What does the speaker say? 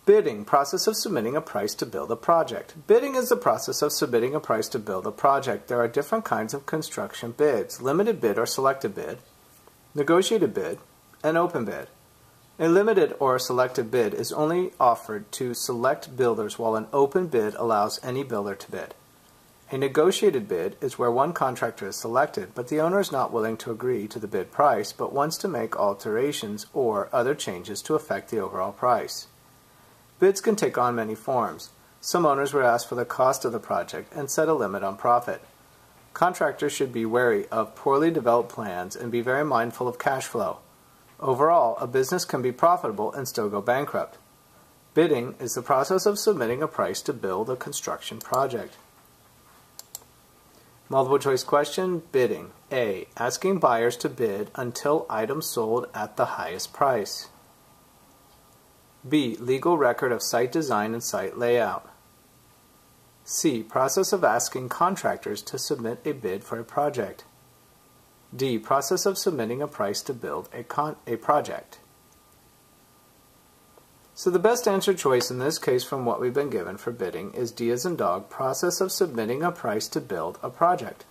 Bidding, process of submitting a price to build a project. Bidding is the process of submitting a price to build a project. There are different kinds of construction bids: limited bid or selected bid, negotiated bid, and open bid. A limited or selected bid is only offered to select builders, while an open bid allows any builder to bid. A negotiated bid is where one contractor is selected, but the owner is not willing to agree to the bid price, but wants to make alterations or other changes to affect the overall price. Bids can take on many forms. Some owners would ask for the cost of the project and set a limit on profit. Contractors should be wary of poorly developed plans and be very mindful of cash flow. Overall, a business can be profitable and still go bankrupt. Bidding is the process of submitting a price to build a construction project. Multiple choice question. Bidding. A. Asking buyers to bid until items sold at the highest price. B. Legal record of site design and site layout. C. Process of asking contractors to submit a bid for a project. D. Process of submitting a price to build a project. So the best answer choice in this case from what we've been given for bidding is D as in dog, process of submitting a price to build a project.